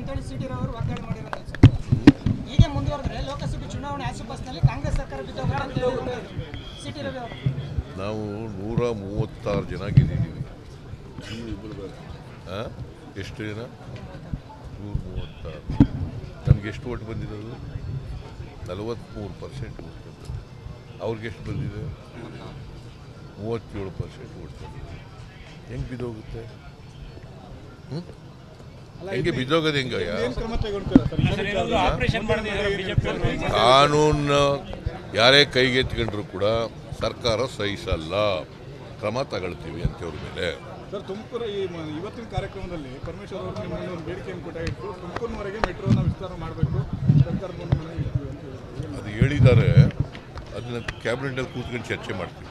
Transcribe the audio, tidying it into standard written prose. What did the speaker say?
ಅಂತೇಳಿ ಸಿಟಿ ರವರು ವಾಗ್ದಾಳಿ ಮಾಡಿರೋದು ಹೀಗೆ ಮುಂದುವರೆದ್ರೆ ಲೋಕಸಭೆ ಚುನಾವಣೆ ಆಸುಪಾಸಿನಲ್ಲಿ ಕಾಂಗ್ರೆಸ್ ಸರ್ಕಾರ ಬಿದ್ದೋಗುತ್ತೆ ಸಿಟಿ ರವಿ ಅವರು. ನಾವು 136 ಜನ ಗೆದ್ದಿದ್ದೀವಿ. ಎಷ್ಟು ಜನ? 136. ನಮ್ಗೆ ಎಷ್ಟು ಓಟ್ ಬಂದಿರೋದು? 43% ಓಟ್ ಬಂದಿದೆ. ಅವ್ರಿಗೆ ಎಷ್ಟು ಬಂದಿದೆ? 37% ಓಟ್ ಬಂದಿದೆ. ಹೆಂಗೆ ಬಿದ್ದೋಗುತ್ತೆ? ಹೆಂಗೆ ಬಿದ್ದೋಗೋದು? ಹೆಂಗಯ್ಯ? ಕಾನೂನು ಯಾರೇ ಕೈಗೆತ್ಕೊಂಡ್ರು ಕೂಡ ಸರ್ಕಾರ ಸಹಿಸಲ್ಲ, ಕ್ರಮ ತಗೊಳ್ತೀವಿ ಅಂತವ್ರ ಮೇಲೆ. ಸರ್, ತುಮಕೂರು ಇವತ್ತಿನ ಕಾರ್ಯಕ್ರಮದಲ್ಲಿ ಪರಮೇಶ್ವರ್ ಅವರು ನಿಮ್ಮಲ್ಲಿ ಒಂದು ಬೇಡಿಕೆಯನ್ನು ಕೂಡ ಇಟ್ಟು ತುಮಕೂರಿನವರೆಗೆ ಮೆಟ್ರೋನ ವಿಸ್ತಾರ ಮಾಡಬೇಕು, ಸರ್ಕಾರದ ಅದು ಹೇಳಿದ್ದಾರೆ. ಅದನ್ನ ಕ್ಯಾಬಿನೆಟಲ್ಲಿ ಕೂತ್ಕೊಂಡು ಚರ್ಚೆ ಮಾಡ್ತೀವಿ.